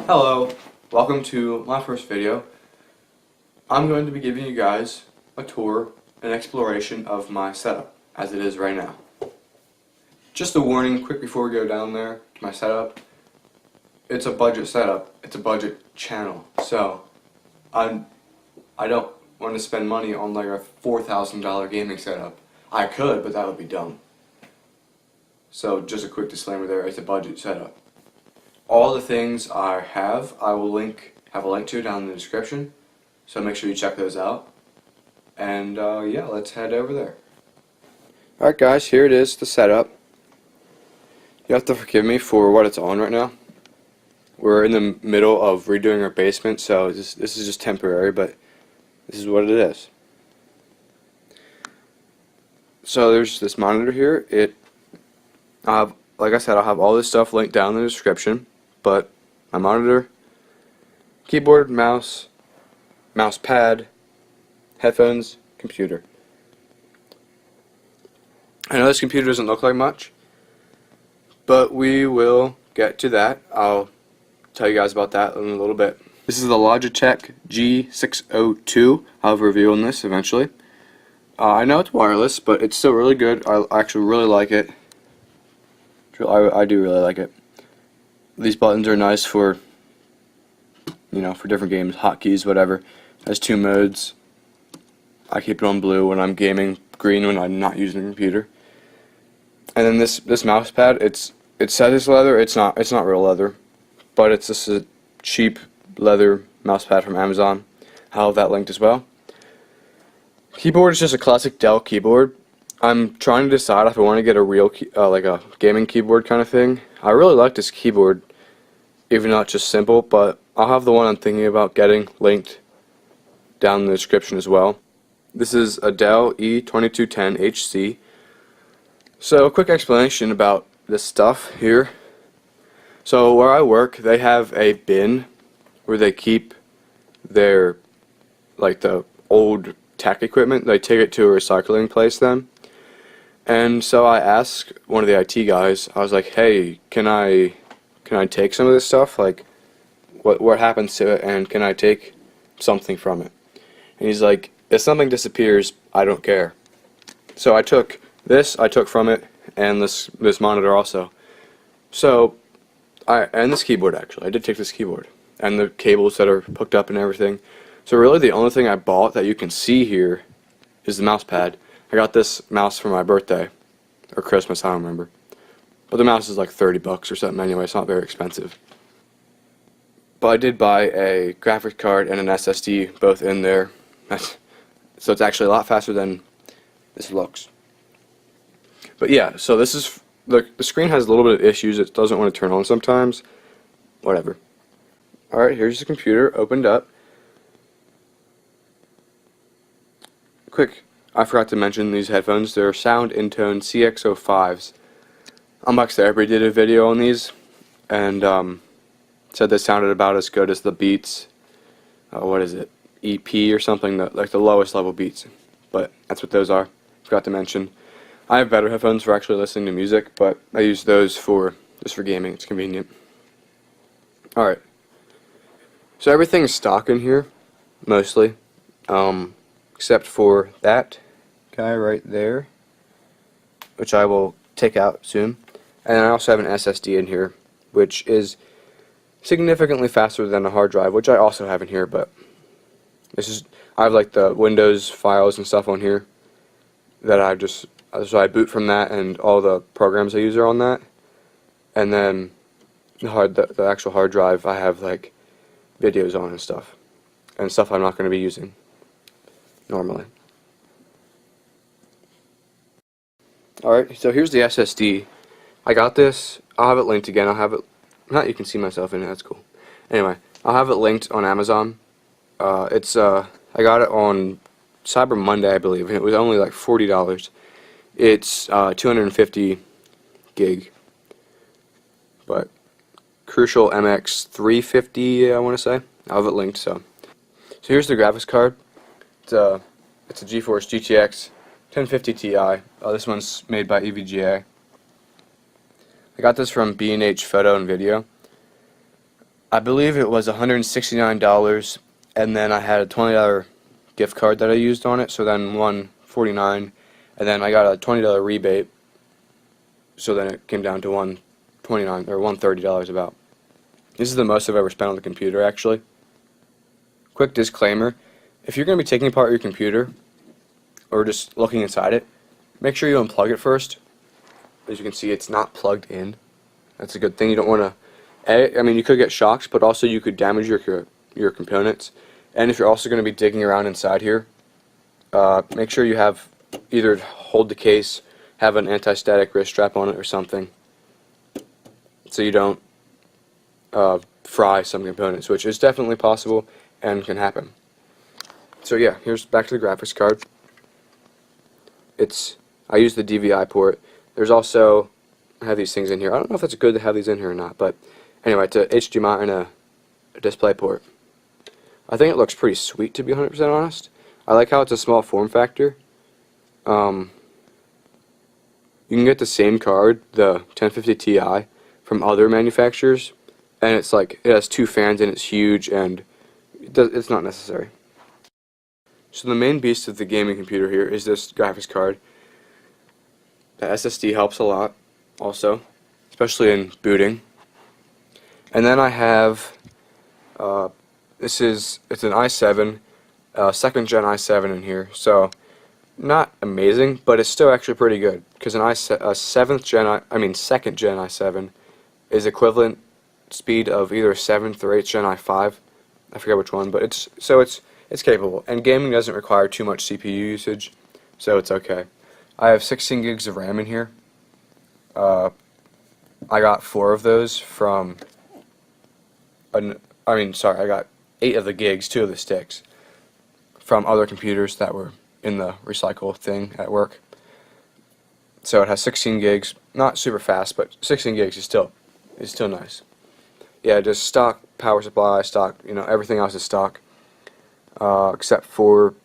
Hello, welcome to my first video. I'm going to be giving you guys a tour, an exploration of my setup as it is right now. Just a warning quick before we go down there to my setup. It's a budget setup, it's a budget channel, so I don't want to spend money on like a $4,000 gaming setup. I could, but that would be dumb. So just a quick disclaimer there, it's a budget setup. All the things I have, I will have a link to down in the description, so make sure you check those out. And yeah, let's head over there. Alright guys, here it is, the setup. You have to forgive me for what it's on right now. We're in the middle of redoing our basement, so this is just temporary, but this is what it is. So there's this monitor here. Like I said, I'll have all this stuff linked down in the description. But my monitor, keyboard, mouse, mouse pad, headphones, computer. I know this computer doesn't look like much, but we will get to that. I'll tell you guys about that in a little bit. This is the Logitech G602. I'll have a review on this eventually. I know it's wireless, but it's still really good. I actually really like it. I do really like it. These buttons are nice for, for different games, hotkeys, whatever. It has 2 modes. I keep it on blue when I'm gaming, green when I'm not using the computer. And then this mouse pad, it says it's leather. It's not real leather, but it's just a cheap leather mouse pad from Amazon. I'll have that linked as well. Keyboard is just a classic Dell keyboard. I'm trying to decide if I want to get a real like a gaming keyboard kind of thing. I really like this keyboard, even though it's just simple, but I'll have the one I'm thinking about getting linked down in the description as well. This is a Dell E2210HC. So a quick explanation about this stuff here. So where I work, they have a bin where they keep their, like, the old tech equipment. They take it to a recycling place then. And so I asked one of the IT guys, I was like, hey, can I take some of this stuff? Like, what happens to it, and can I take something from it? And he's like, if something disappears, I don't care. So I took from it, and this monitor also. So, and this keyboard actually, I did take this keyboard, and the cables that are hooked up and everything. So really the only thing I bought that you can see here is the mouse pad. I got this mouse for my birthday, or Christmas, I don't remember. But the mouse is like $30 or something anyway, it's not very expensive. But I did buy a graphics card and an SSD both in there. So it's actually a lot faster than this looks. But yeah, so this is, the screen has a little bit of issues, it doesn't want to turn on sometimes. Whatever. Alright, here's the computer, opened up. Quick. I forgot to mention these headphones. They're Sound Intone CX05s. Unbox Therapy did a video on these and said they sounded about as good as the Beats. What is it? EP or something, like the lowest level Beats. But that's what those are. Forgot to mention. I have better headphones for actually listening to music, but I use those just for gaming. It's convenient. Alright. So everything's stock in here, mostly. Except for that guy right there, which I will take out soon. And I also have an SSD in here, which is significantly faster than a hard drive, which I also have in here, but I have like the Windows files and stuff on here that so I boot from that, and all the programs I use are on that. And then the actual hard drive, I have like videos on and stuff I'm not going to be using normally. Alright, so here's the SSD. I got this. I'll have it linked again. You can see myself in it, that's cool. Anyway, I'll have it linked on Amazon. I got it on Cyber Monday, I believe, and it was only like $40. It's 250 gig. But Crucial MX 350, I want to say. I'll have it linked, so here's the graphics card. It's a GeForce GTX 1050 Ti. This one's made by EVGA. I got this from B&H Photo and Video. I believe it was $169, and then I had a $20 gift card that I used on it, so then $149, and then I got a $20 rebate, so then it came down to $129 or $130 about. This is the most I've ever spent on the computer, actually. Quick disclaimer, if you're going to be taking apart your computer or just looking inside it, make sure you unplug it first. As you can see, it's not plugged in. That's a good thing. You don't want to, I mean, you could get shocks, but also you could damage your components. And if you're also going to be digging around inside here, make sure you have either hold the case, have an anti-static wrist strap on it or something, so you don't fry some components, which is definitely possible and can happen. So yeah, here's back to the graphics card. I use the DVI port. There's also, I have these things in here. I don't know if it's good to have these in here or not, but anyway, it's a HDMI and a display port. I think it looks pretty sweet, to be 100% honest. I like how it's a small form factor. You can get the same card, the 1050 Ti, from other manufacturers, and it's like, it has 2 fans and it's huge, and it's not necessary. So the main beast of the gaming computer here is this graphics card. The SSD helps a lot, also, especially in booting. And then I have, it's an i7, 2nd gen i7 in here, so not amazing, but it's still actually pretty good, because a 2nd gen i7 is equivalent speed of either 7th or 8th gen i5, I forget which one, but it's capable, and gaming doesn't require too much CPU usage, so it's okay. I have 16 gigs of RAM in here. I got 4 of those from, I got 8 of the gigs, 2 of the sticks, from other computers that were in the recycle thing at work. So it has 16 gigs, not super fast, but 16 gigs is still nice. Yeah, just stock power supply, stock, everything else is stock, except for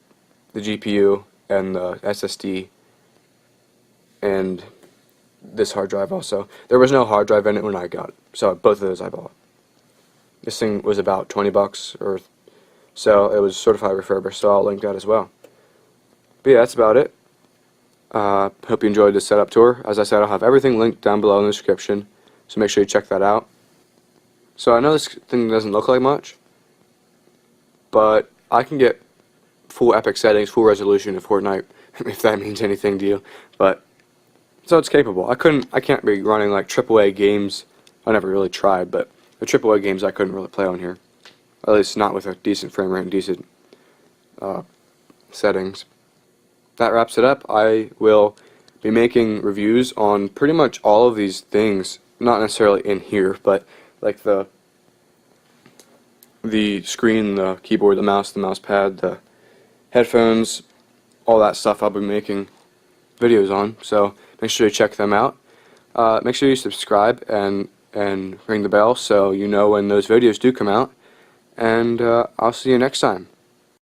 the GPU and the SSD and this hard drive also. There was no hard drive in it when I got it, so both of those I bought. This thing was about 20 bucks or so. It was certified refurbished, so I'll link that as well. But yeah, that's about it. Hope you enjoyed this setup tour. As I said, I'll have everything linked down below in the description, so make sure you check that out. So I know this thing doesn't look like much, but I can get full epic settings, full resolution in Fortnite, if that means anything to you. But so it's capable. I can't be running like AAA games. I never really tried, but the AAA games I couldn't really play on here, at least not with a decent frame rate and decent settings. That wraps it up. I will be making reviews on pretty much all of these things, not necessarily in here, but like the screen, the keyboard, the mouse pad, the headphones, all that stuff I'll be making videos on, so make sure you check them out. Make sure you subscribe and ring the bell so you know when those videos do come out, and I'll see you next time.